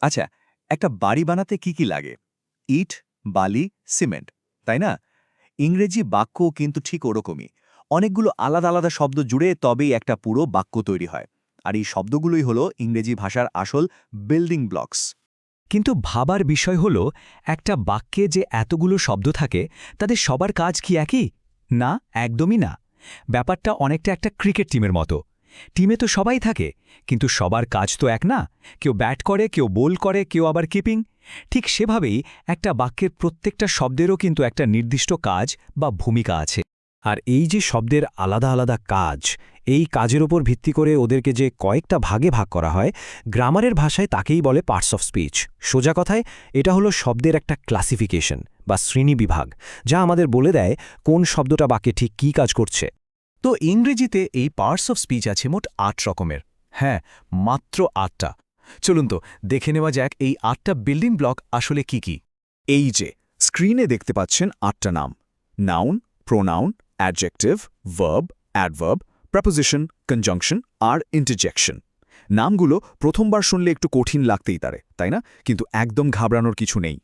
আচ্ছা, একটা বাড়ি বানাতে কি লাগে? ইট, বালি, সিমেন্ট, তাই না? ইংরেজি বাক্যও কিন্তু ঠিক ওরকমই। অনেকগুলো আলাদা আলাদা শব্দ জুড়ে তবেই একটা পুরো বাক্য তৈরি হয়। আর এই শব্দগুলোই হলো ইংরেজি ভাষার আসল বিল্ডিং ব্লকস। কিন্তু ভাবার বিষয় হল একটা বাক্যে যে এতগুলো শব্দ থাকে তাদের সবার কাজ কি একই? না, একদমই না। ব্যাপারটা অনেকটা একটা ক্রিকেট টিমের মতো। টিমে তো সবাই থাকে, কিন্তু সবার কাজ তো এক না। কেউ ব্যাট করে, কেউ বোল করে, কেউ আবার কিপিং। ঠিক সেভাবেই একটা বাক্যের প্রত্যেকটা শব্দেরও কিন্তু একটা নির্দিষ্ট কাজ বা ভূমিকা আছে। আর এই যে শব্দের আলাদা আলাদা কাজ, এই কাজের ওপর ভিত্তি করে ওদেরকে যে কয়েকটা ভাগে ভাগ করা হয়, গ্রামারের ভাষায় তাকেই বলে পার্টস অফ স্পিচ। সোজা কথায় এটা হলো শব্দের একটা ক্লাসিফিকেশন বা শ্রেণীবিভাগ, যা আমাদের বলে দেয় কোন শব্দটা বাক্যে ঠিক কী কাজ করছে। তো ইংরেজিতে এই পার্টস অফ স্পিচ আছে মোট ৮ রকমের। হ্যাঁ, মাত্র ৮টা। চলুন তো দেখে নেওয়া যাক এই ৮টা বিল্ডিং ব্লক আসলে কি কি। এই যে স্ক্রিনে দেখতে পাচ্ছেন ৮টা নাম: noun, pronoun, adjective, verb, adverb, preposition, conjunction আর ইন্টারজেকশন। নামগুলো প্রথমবার শুনলে একটু কঠিন লাগতেই পারে, তাই না? কিন্তু একদম ঘাবড়ানোর কিছু নেই।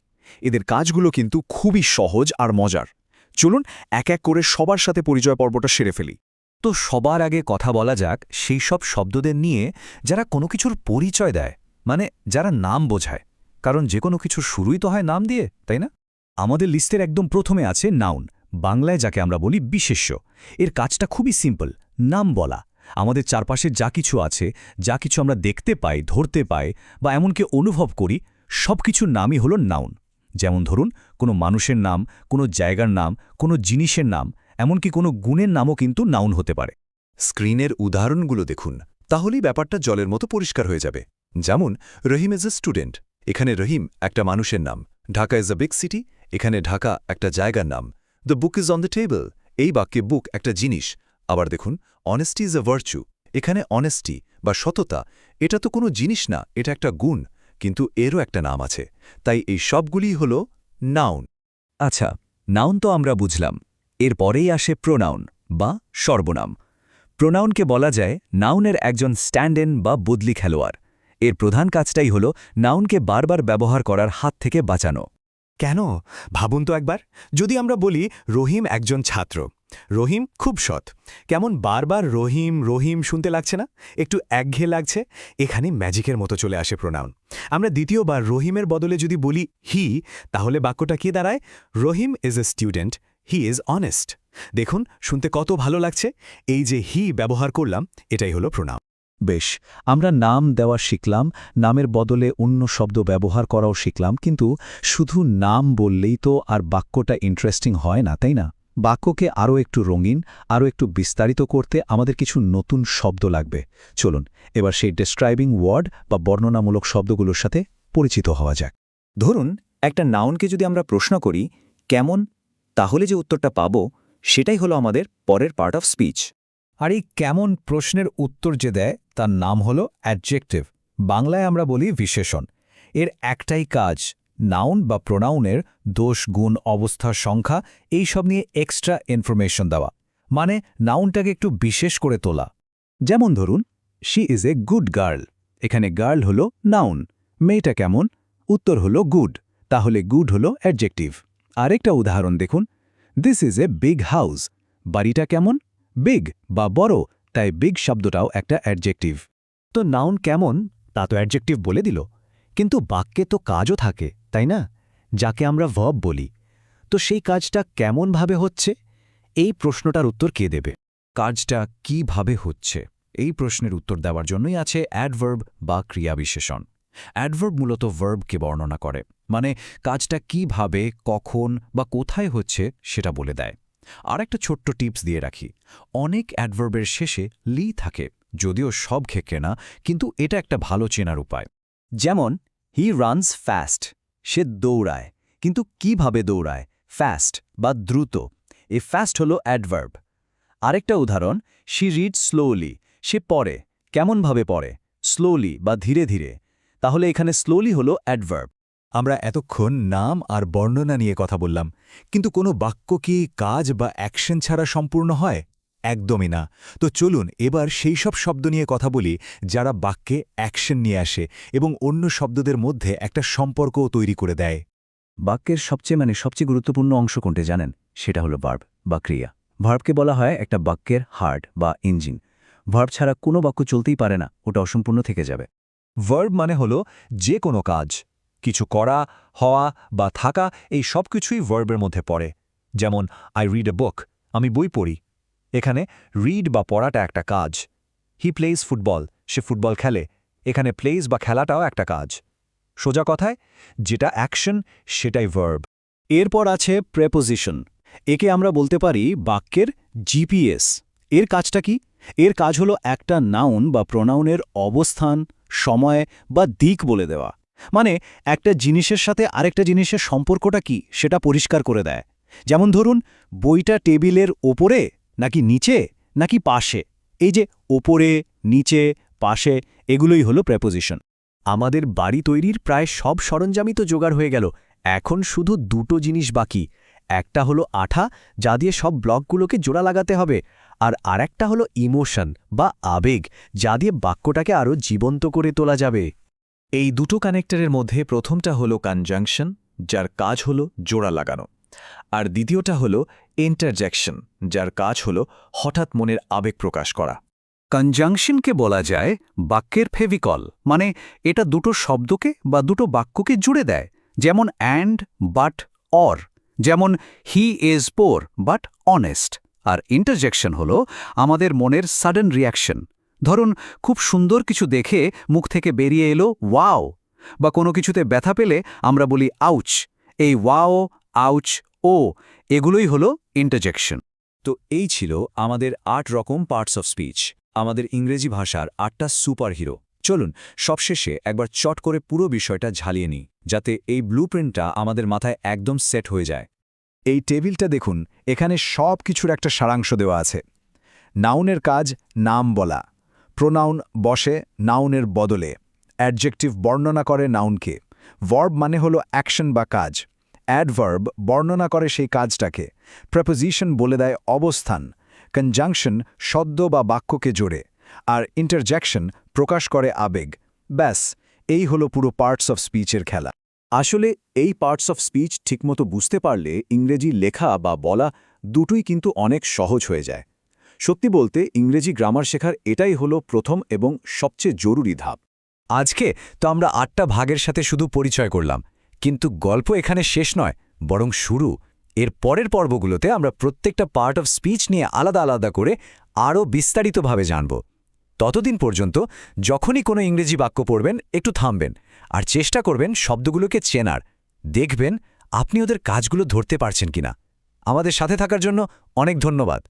এদের কাজগুলো কিন্তু খুবই সহজ আর মজার। চলুন এক এক করে সবার সাথে পরিচয় পর্বটা সেরে ফেলি। তো সবার আগে কথা বলা যাক সেই সব শব্দদের নিয়ে যারা কোনো কিছুর পরিচয় দেয়, মানে যারা নাম বোঝায়। কারণ যে কোনো কিছুর শুরুই তো হয় নাম দিয়ে, তাই না? আমাদের লিস্টের একদম প্রথমে আছে নাউন, বাংলায় যাকে আমরা বলি বিশেষ্য। এর কাজটা খুবই সিম্পল, নাম বলা। আমাদের চারপাশে যা কিছু আছে, যা কিছু আমরা দেখতে পাই, ধরতে পাই বা এমনকি অনুভব করি, সব কিছুর নামই হলো নাউন। যেমন ধরুন, কোনো মানুষের নাম, কোনো জায়গার নাম, কোনো জিনিসের নাম, এমনকি কোনো গুণের নামও কিন্তু নাউন হতে পারে। স্ক্রিনের উদাহরণগুলো দেখুন, তাহলেই ব্যাপারটা জলের মতো পরিষ্কার হয়ে যাবে। যেমন রহিম ইজ এ স্টুডেন্ট, এখানে রহিম একটা মানুষের নাম। Dhaka is a big city, এখানে ঢাকা একটা জায়গার নাম। The book is on the table, এই বাক্যে বুক একটা জিনিস। আবার দেখুন, অনেস্টি ইজ এ ভার্চু, এখানে অনেস্টি বা সততা এটা তো কোনো জিনিস না, এটা একটা গুণ, কিন্তু এরও একটা নাম আছে। তাই এই সবগুলিই হল নাউন। আচ্ছা, নাউন তো আমরা বুঝলাম। এরপরেই আসে প্রোনাউন বা সর্বনাম। প্রোনাউনকে বলা যায় নাউনের একজন স্ট্যান্ড ইন বা বদলি খেলোয়াড়। এর প্রধান কাজটাই হল নাউনকে বারবার ব্যবহার করার হাত থেকে বাঁচানো। কেন ভাবুন তো একবার, যদি আমরা বলি রহিম একজন ছাত্র, রহিম খুব সৎ, কেমন বারবার রহিম রহিম শুনতে লাগছে না? একটু একঘেয়ে লাগছে। এখানে ম্যাজিকের মতো চলে আসে প্রোনাউন। আমরা দ্বিতীয়বার রহিমের বদলে যদি বলি হি, তাহলে বাক্যটা কি দাঁড়ায়? Rahim is a student, he is honest. দেখুন শুনতে কত ভালো লাগছে। এই যে হি ব্যবহার করলাম, এটাই হলো প্রোনাউন। বেশ, আমরা নাম দেওয়া শিখলাম, নামের বদলে অন্য শব্দ ব্যবহার করাও শিখলাম, কিন্তু শুধু নাম বললেই তো আর বাক্যটা ইন্টারেস্টিং হয় না, তাই না? বাক্যকে আরও একটু রঙিন, আরও একটু বিস্তারিত করতে আমাদের কিছু নতুন শব্দ লাগবে। চলুন এবার সেই ডেসক্রাইবিং ওয়ার্ড বা বর্ণনামূলক শব্দগুলোর সাথে পরিচিত হওয়া যাক। ধরুন, একটা নাউনকে যদি আমরা প্রশ্ন করি কেমন, তাহলে যে উত্তরটা পাব সেটাই হলো আমাদের পরের পার্ট অফ স্পিচ। আর এই কেমন প্রশ্নের উত্তর যে দেয় তার নাম হলো অ্যাডজেক্টিভ, বাংলায় আমরা বলি বিশেষণ। এর একটাই কাজ, নাউন বা প্রোনাউনের দোষ, গুণ, অবস্থার সংখ্যা এই সব নিয়ে এক্সট্রা ইনফরমেশন দেওয়া, মানে নাউনটাকে একটু বিশেষ করে তোলা। যেমন ধরুন, she is a good girl, এখানে গার্ল হলো নাউন। মেয়েটা কেমন? উত্তর হলো গুড, তাহলে গুড হলো অ্যাডজেক্টিভ। আরেকটা উদাহরণ দেখুন, this is a big house, বাড়িটা কেমন? বিগ বা বড়, তাই বিগ শব্দটাও একটা অ্যাডজেক্টিভ। তো নাউন কেমন তা তো অ্যাডজেক্টিভ বলে দিল, কিন্তু বাক্যে তো কাজও থাকে, তাই না? যাকে আমরা ভার্ব বলি। তো সেই কাজটা কেমনভাবে হচ্ছে, এই প্রশ্নটার উত্তর কে দেবে? কাজটা কিভাবে হচ্ছে, এই প্রশ্নের উত্তর দেওয়ার জন্যই আছে অ্যাডভার্ব বা ক্রিয়াবিশেষণ। অ্যাডভার্ব মূলত ভার্বকে বর্ণনা করে, মানে কাজটা কিভাবে, কখন বা কোথায় হচ্ছে সেটা বলে দেয়। আর একটা ছোট্ট টিপস দিয়ে রাখি, অনেক অ্যাডভার্বের শেষে লি থাকে, যদিও সব ক্ষেত্রে না, কিন্তু এটা একটা ভালো চেনার উপায়। যেমন হি রানস ফাস্ট, সে দৌড়ায়, কিন্তু কিভাবে দৌড়ায়? ফাস্ট বা দ্রুত। এই ফাস্ট হলো অ্যাডভার্ব। আরেকটা উদাহরণ, শি রিড স্লোলি, সে পড়ে, কেমনভাবে পড়ে? স্লোলি বা ধীরে ধীরে। তাহলে এখানে স্লোলি হলো অ্যাডভার্ব। আমরা এতক্ষণ নাম আর বর্ণনা নিয়ে কথা বললাম, কিন্তু কোনো বাক্য কি কাজ বা অ্যাকশন ছাড়া সম্পূর্ণ হয়? একদমই না। তো চলুন এবার সেই সব শব্দ নিয়ে কথা বলি যারা বাক্যে অ্যাকশন নিয়ে আসে এবং অন্য শব্দদের মধ্যে একটা সম্পর্কও তৈরি করে দেয়। বাক্যের সবচেয়ে গুরুত্বপূর্ণ অংশ কোনটি জানেন? সেটা হলো ভার্ব বা ক্রিয়া। ভার্বকে বলা হয় একটা বাক্যের হার্ট বা ইঞ্জিন। ভার্ব ছাড়া কোনো বাক্য চলতেই পারে না, ওটা অসম্পূর্ণ থেকে যাবে। ভার্ব মানে হলো যে কোনো কাজ, কিছু করা, হওয়া বা থাকা, এই সব কিছুই ভার্বের মধ্যে পড়ে। যেমন আই রিড এ বুক, আমি বই পড়ি। এখানে রিড বা পড়াটা একটা কাজ। হি প্লেজ ফুটবল, সে ফুটবল খেলে। এখানে প্লেজ বা খেলাটাও একটা কাজ। সোজা কথায় যেটা অ্যাকশন সেটাই ভার্ব। এরপর আছে প্রেপোজিশন। একে আমরা বলতে পারি বাক্যের জিপিএস। এর কাজটা কি? এর কাজ হলো একটা নাউন বা প্রোনাউনের অবস্থান, সময় বা দিক বলে দেওয়া। মানে একটা জিনিসের সাথে আরেকটা জিনিসের সম্পর্কটা কি সেটা পরিষ্কার করে দেয়। যেমন ধরুন, বইটা টেবিলের ওপরে নাকি নিচে নাকি পাশে। এই যে ওপরে, নিচে, পাশে, এগুলোই হলো প্রেপোজিশন। আমাদের বাড়ি তৈরির প্রায় সব সরঞ্জামই তো জোগাড় হয়ে গেল। এখন শুধু দুটো জিনিস বাকি। একটা হলো আঠা, যা দিয়ে সব ব্লকগুলোকে জোড়া লাগাতে হবে, আর আরেকটা হলো ইমোশন বা আবেগ, যা দিয়ে বাক্যটাকে আরও জীবন্ত করে তোলা যাবে। এই দুটো কানেক্টরের মধ্যে প্রথমটা হলো কনজাংশন, যার কাজ হলো জোড়া লাগানো, আর দ্বিতীয়টা হলো ইন্টারজেকশন, যার কাজ হলো হঠাৎ মনের আবেগ প্রকাশ করা। কনজাংশনকে বলা যায় বাক্যের ফেভিকল। মানে এটা দুটো শব্দকে বা দুটো বাক্যকে জুড়ে দেয়। যেমন অ্যান্ড, বাট, অর। যেমন he is poor but honest. আর ইন্টারজেকশন হলো আমাদের মনের সাডেন রিয়াকশন। ধরুন, খুব সুন্দর কিছু দেখে মুখ থেকে বেরিয়ে এলো ওয়াও, বা কোনো কিছুতে ব্যথা পেলে আমরা বলি আউচ। এই ওয়াও, আউচ, ও এগুলোই হলো ইন্টারজেকশন। তো এই ছিল আমাদের ৮ রকম পার্টস অফ স্পিচ, আমাদের ইংরেজি ভাষার ৮টা সুপার হিরো। চলুন সবশেষে একবার চট করে পুরো বিষয়টা ঝালিয়ে নিই, যাতে এই ব্লুপ্রিন্টটা আমাদের মাথায় একদম সেট হয়ে যায়। এই টেবিলটা দেখুন, এখানে সব কিছুর একটা সারাংশ দেওয়া আছে। নাউনের কাজ নাম বলা, প্রোনাউন বসে নাউনের বদলে, অ্যাডজেক্টিভ বর্ণনা করে নাউনকে, ভার্ব মানে হলো অ্যাকশন বা কাজ, অ্যাডভার্ব বর্ণনা করে সেই কাজটাকে, প্রেপোজিশন বলে দেয় অবস্থান, কনজাংশন শব্দ বা বাক্যকে জোড়ে, আর ইন্টারজেকশন প্রকাশ করে আবেগ। ব্যাস, এই হলো পুরো পার্টস অফ স্পিচের খেলা। আসলে এই পার্টস অফ স্পিচ ঠিকমতো বুঝতে পারলে ইংরেজি লেখা বা বলা দুটোই কিন্তু অনেক সহজ হয়ে যায়। সত্যি বলতে ইংরেজি গ্রামার শেখার এটাই হলো প্রথম এবং সবচেয়ে জরুরি ধাপ। আজকে তো আমরা ৮টা ভাগের সাথে শুধু পরিচয় করলাম, কিন্তু গল্প এখানে শেষ নয়, বরং শুরু। এর পরের পর্বগুলোতে আমরা প্রত্যেকটা পার্ট অফ স্পিচ নিয়ে আলাদা আলাদা করে আরও বিস্তারিতভাবে জানব। ততদিন পর্যন্ত যখনই কোনো ইংরেজি বাক্য পড়বেন একটু থামবেন আর চেষ্টা করবেন শব্দগুলোকে চেনার। দেখবেন আপনি ওদের কাজগুলো ধরতে পারছেন কিনা। আমাদের সাথে থাকার জন্য অনেক ধন্যবাদ।